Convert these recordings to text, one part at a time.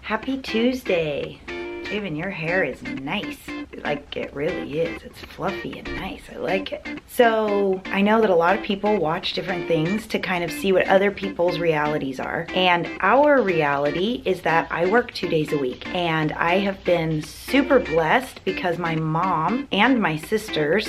Happy Tuesday. Javon, your hair is nice. Like, it really is. It's fluffy and nice. I like it. So I know that a lot of people watch different things to kind of see what other people's realities are. And our reality is that I work 2 days a week. And I have been super blessed because my mom and my sisters,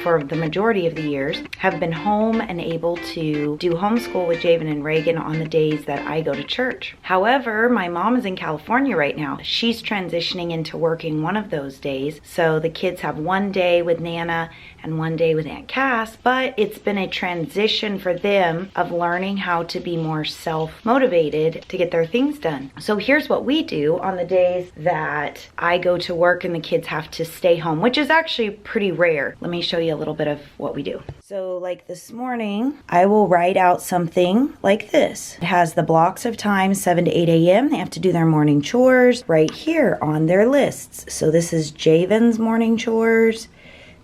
for the majority of the years, have been home and able to do homeschool with Javon and Reagan on the days that I go to church. However, my mom is in California right now. She's transitioning into working one of those days. So the kids have one day with Nana and one day with Aunt Cass, but it's been a transition for them of learning how to be more self-motivated to get their things done. So here's what we do on the days that I go to work and the kids have to stay home, which is actually pretty rare. Let me show you a little bit of what we do. So like this morning, I will write out something like this. It has the blocks of time, 7 to 8 a.m. They have to do their morning chores right here on their lists. So this is Javon's morning chores.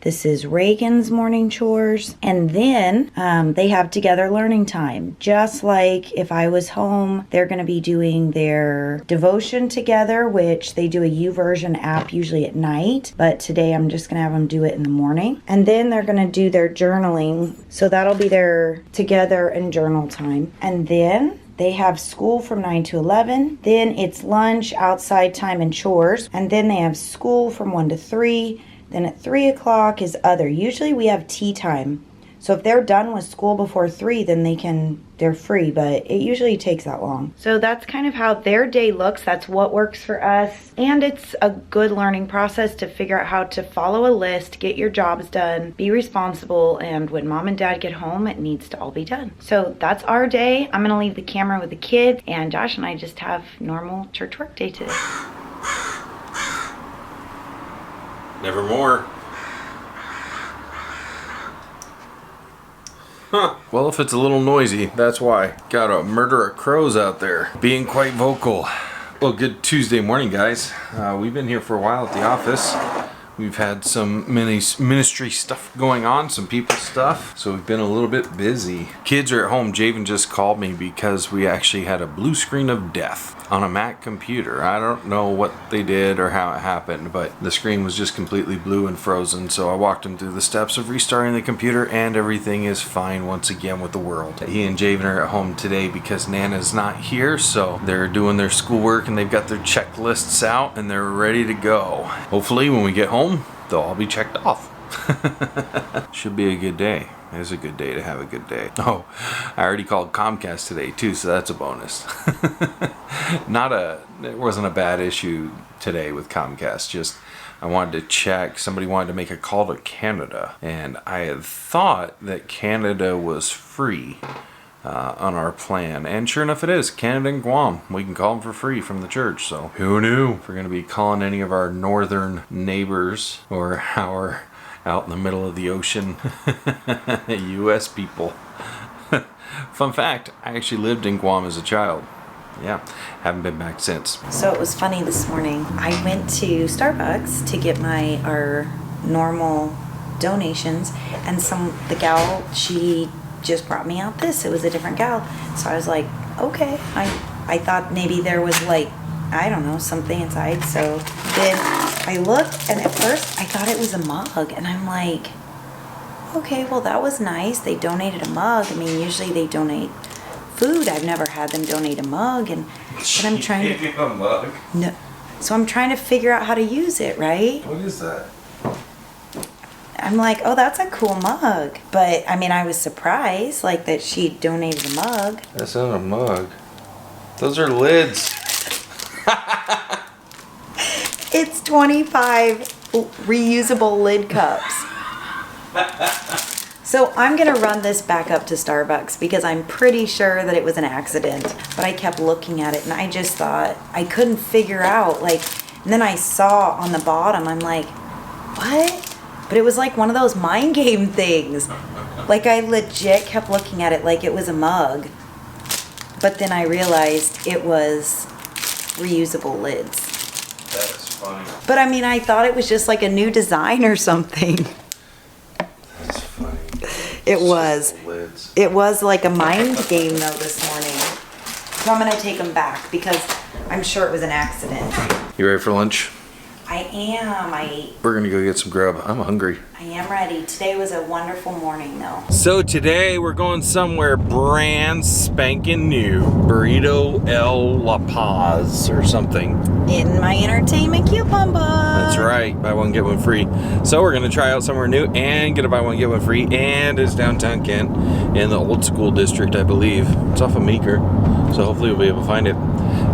This is Reagan's morning chores. And then they have together learning time. Just like if I was home, they're going to be doing their devotion together, which they do a YouVersion app usually at night. But today I'm just going to have them do it in the morning. And then they're going to do their journaling. So that'll be their together and journal time. And then they have school from 9 to 11. Then it's lunch, outside time, and chores. And then they have school from 1 to 3. Then at 3 o'clock is other. Usually we have tea time. So if they're done with school before 3, then they're free, but it usually takes that long. So that's kind of how their day looks. That's what works for us. And it's a good learning process to figure out how to follow a list, get your jobs done, be responsible, and when mom and dad get home, it needs to all be done. So that's our day. I'm gonna leave the camera with the kids, and Josh and I just have normal church work day today. Nevermore. Huh. Well, if it's a little noisy, that's why. Got a murder of crows out there, being quite vocal. Well, good Tuesday morning, guys. We've been here for a while at the office. We've had some ministry stuff going on, some people stuff, so we've been a little bit busy. Kids are at home. Javon just called me because we actually had a blue screen of death on a Mac computer. I don't know what they did or how it happened, but the screen was just completely blue and frozen, so I walked him through the steps of restarting the computer, and everything is fine once again with the world. He and Javon are at home today because Nana's not here, so they're doing their schoolwork and they've got their checklists out and they're ready to go. Hopefully when we get home, they'll all be checked off. Should be a good day. It's a good day to have a good day. Oh, I already called Comcast today too, so that's a bonus. It wasn't a bad issue today with Comcast. Just I wanted to check. Somebody wanted to make a call to Canada, and I had thought that Canada was free on our plan, and sure enough it is. Canada and Guam, we can call them for free from the church, so who knew? If we're going to be calling any of our northern neighbors or our out in the middle of the ocean US people. Fun fact, I actually lived in Guam as a child. Yeah, haven't been back since. So it was funny this morning. I went to Starbucks to get our normal donations, and the gal, she just brought me out this. It was a different gal. So I was like, okay. I thought maybe there was like, I don't know, something inside. So then I looked, and at first I thought it was a mug, and I'm like, okay, well that was nice. They donated a mug. I mean, usually they donate food. I've never had them donate a mug, and I'm trying to. A mug? No. So I'm trying to figure out how to use it, right? What is that? I'm like, oh, that's a cool mug. But I mean, I was surprised, like, that she donated a mug. That's not a mug. Those are lids. It's 25 reusable lid cups. So I'm gonna run this back up to Starbucks because I'm pretty sure that it was an accident. But I kept looking at it and I just thought, I couldn't figure out, like, and then I saw on the bottom, I'm like, what? But it was like one of those mind game things. Like, I legit kept looking at it like it was a mug. But then I realized it was reusable lids. That is funny. But I mean, I thought it was just like a new design or something. That's funny. It was. Lids. It was like a mind game though this morning. So I'm gonna take them back because I'm sure it was an accident. You ready for lunch? I am. We're gonna go get some grub. I'm hungry. I am ready. Today was a wonderful morning though. So today we're going somewhere brand spanking new. Burrito El La Paz or something. In my entertainment coupon book. That's right. Buy one, get one free. So we're gonna try out somewhere new and get a buy one, get one free. And it's downtown Kent in the old school district, I believe. It's off of Meeker. So hopefully we'll be able to find it.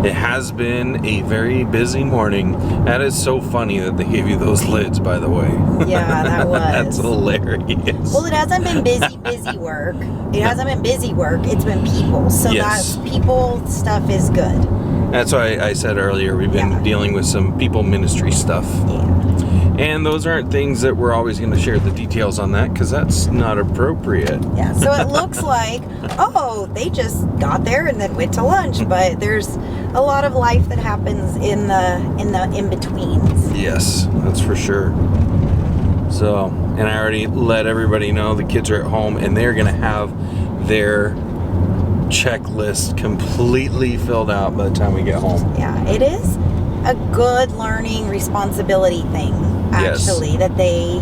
It has been a very busy morning. That is so funny that they gave you those lids, by the way. Yeah, that was. That's hilarious. Well, it hasn't been busy work. It hasn't been busy work. It's been people. So Yes. that people stuff is good. That's why I said earlier, we've been dealing with some people ministry stuff. Yeah. And those aren't things that we're always going to share the details on that because that's not appropriate. Yeah, so it looks like, oh, they just got there and then went to lunch, but there's a lot of life that happens in the in-betweens. Yes, that's for sure. So, and I already let everybody know the kids are at home and they're going to have their checklist completely filled out by the time we get home. Yeah, it is a good learning responsibility thing, actually, that they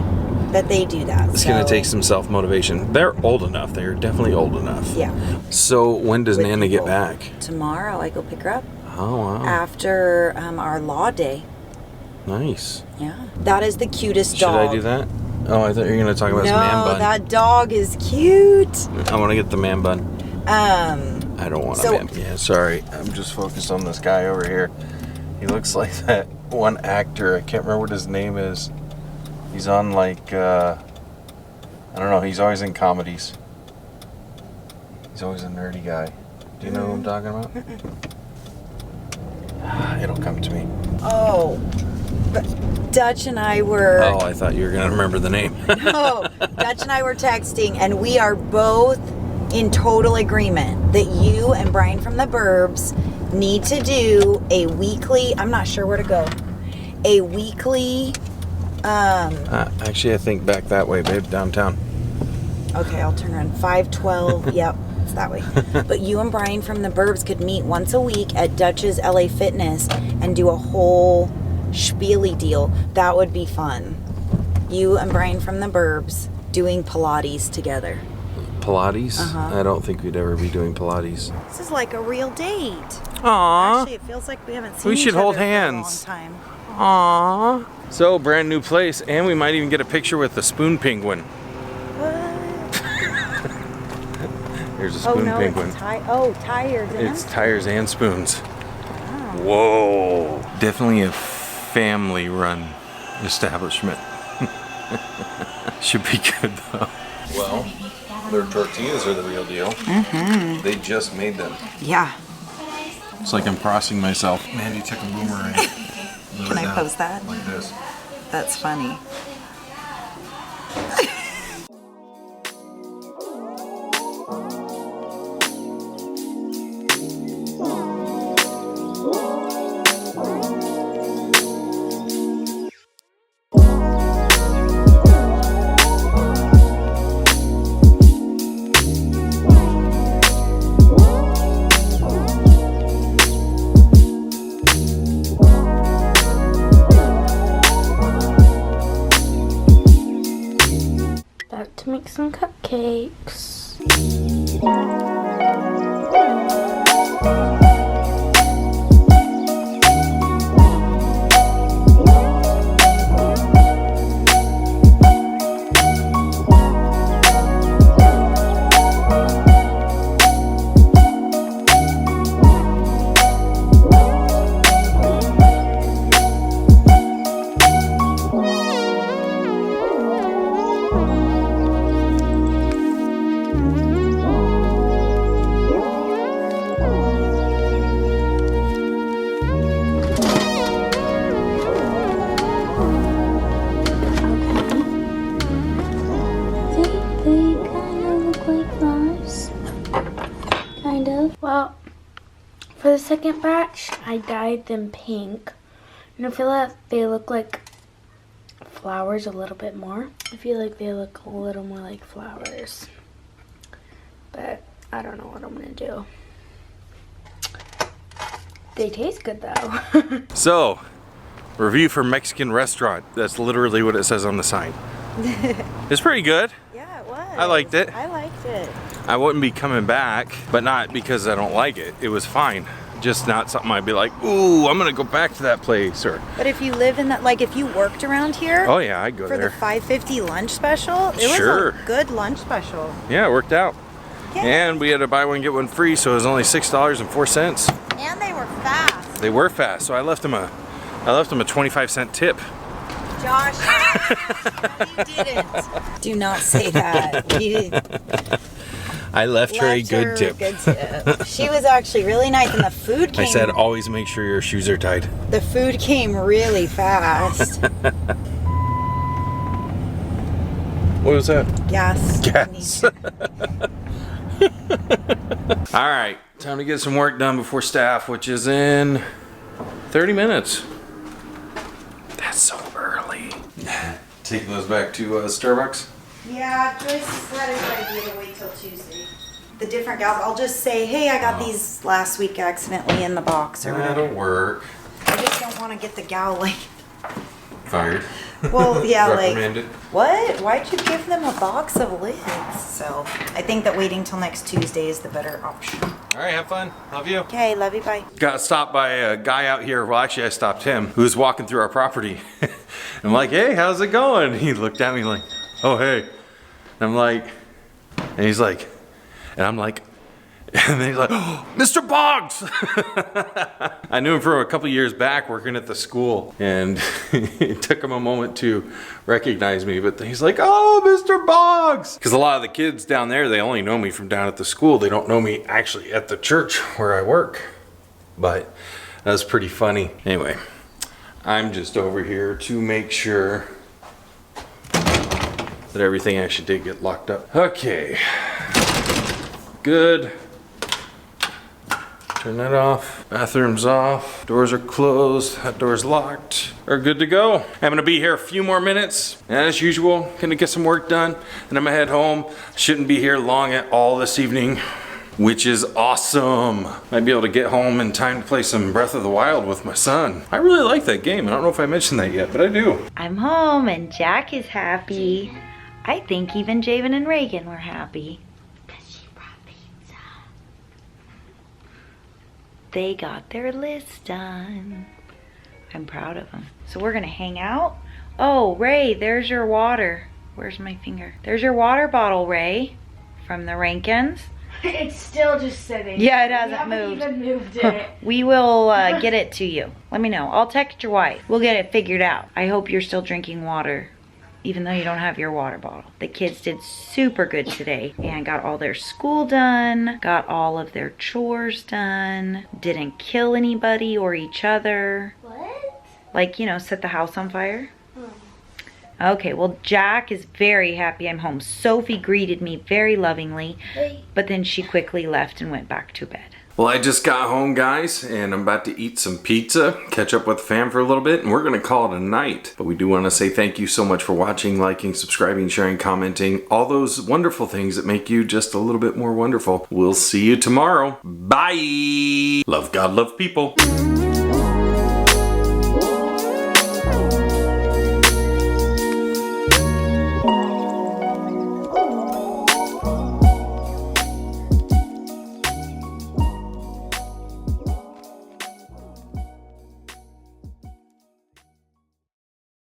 do that. It's going to take some self-motivation. They're old enough. They're definitely old enough. Yeah. So when does With Nana people. get back? Tomorrow I go pick her up. Oh, wow. After our law day. Nice. Yeah. That is the cutest Should dog. I do that? Oh, I thought you were going to talk about some man No, bun. that dog is cute. I want to get the man bun. I don't want So- a man. Yeah, sorry. I'm just focused on this guy over here. He looks like that one actor. I can't remember what his name is. He's on like, I don't know. He's always in comedies. He's always a nerdy guy. Do you know who I'm talking about? It'll come to me. Oh, but Dutch and I were. Oh, I thought you were going to remember the name. No, Dutch and I were texting, and we are both in total agreement that you and Brian from the Burbs need to do a weekly. I'm not sure where to go. A weekly. Actually, I think back that way, babe, downtown. Okay, I'll turn around. 512. Yep, it's that way. But you and Brian from the Burbs could meet once a week at Dutch's LA Fitness and do a whole spiely deal. That would be fun. You and Brian from the Burbs doing Pilates together. Pilates? Uh-huh. I don't think we'd ever be doing Pilates. This is like a real date. Aww. Actually, it feels like we haven't seen We each should other hold for a hands. long time. Aww. So, brand new place, and we might even get a picture with the spoon penguin. What? There's a spoon penguin. It's tires. It's tires and spoons. Wow. Whoa. Definitely a family-run establishment. Should be good, though. Well, their tortillas are the real deal. Mm-hmm. They just made them. Yeah. It's like I'm crossing myself. Mandy took a boomerang. Can I post that? Like this. That's funny. About to make some cupcakes. Well, for the second batch, I dyed them pink. And I feel like they look like flowers a little bit more. I feel like they look a little more like flowers. But I don't know what I'm going to do. They taste good though. So, review for Mexican restaurant. That's literally what it says on the sign. It's pretty good. Yeah, it was. I liked it. I liked it. I wouldn't be coming back, but not because I don't like it. It was fine. Just not something I'd be like, ooh, I'm gonna go back to that place. Or But if you live in that, like if you worked around here, oh yeah, I'd go for there. the $5.50 lunch special, it Sure. was a good lunch special. Yeah, it worked out. Yeah. And we had to buy one get one free, so it was only $6.04. And they were fast. They were fast, so I left them a 25-cent tip. Josh, you didn't. Do not say that. You I left her a left good her tip. Good tip. She was actually really nice, and the food came. I said always make sure your shoes are tied. The food came really fast. What was that? Gas. Gas. All right, time to get some work done before staff, which is in 30 minutes. That's so early. Taking those back to Starbucks? Yeah, Joyce said a good idea to wait till Tuesday. The different gals, I'll just say, hey, I got these last week accidentally in the box or whatever. That'll work. I just don't want to get the gal like, Fired. well, yeah, like, Reprimanded. what? Why'd you give them a box of lids? So I think that waiting till next Tuesday is the better option. All right, have fun. Love you. Okay, love you, bye. Got stopped by a guy out here. Well, actually, I stopped him, who was walking through our property. I'm like, hey, how's it going? He looked at me like, oh, hey. And I'm like, and he's like, and I'm like, and then he's like, oh, Mr. Boggs! I knew him from a couple years back working at the school, and it took him a moment to recognize me, but he's like, oh, Mr. Boggs! Because a lot of the kids down there, they only know me from down at the school. They don't know me actually at the church where I work. But that was pretty funny. Anyway, I'm just over here to make sure that everything actually did get locked up. Okay, good. Turn that off. Bathroom's off. Doors are closed. That door's locked. We're good to go. I'm gonna be here a few more minutes. As usual, gonna get some work done. And I'm gonna head home. Shouldn't be here long at all this evening, which is awesome. Might be able to get home in time to play some Breath of the Wild with my son. I really like that game. I don't know if I mentioned that yet, but I do. I'm home and Jack is happy. I think even Javon and Reagan were happy. They got their list done. I'm proud of them. So we're gonna hang out. Oh, Ray, there's your water. Where's my finger? There's your water bottle, Ray, from the Rankins. It's still just sitting. Yeah, it hasn't moved. We haven't even moved it. We will get it to you. Let me know. I'll text your wife. We'll get it figured out. I hope you're still drinking water, even though you don't have your water bottle. The kids did super good today and got all their school done, got all of their chores done, didn't kill anybody or each other. What? Like, you know, set the house on fire. Okay, well, Jack is very happy I'm home. Sophie greeted me very lovingly, but then she quickly left and went back to bed. Well, I just got home, guys, and I'm about to eat some pizza, catch up with the fam for a little bit, and we're going to call it a night. But we do want to say thank you so much for watching, liking, subscribing, sharing, commenting, all those wonderful things that make you just a little bit more wonderful. We'll see you tomorrow. Bye! Love God, love people.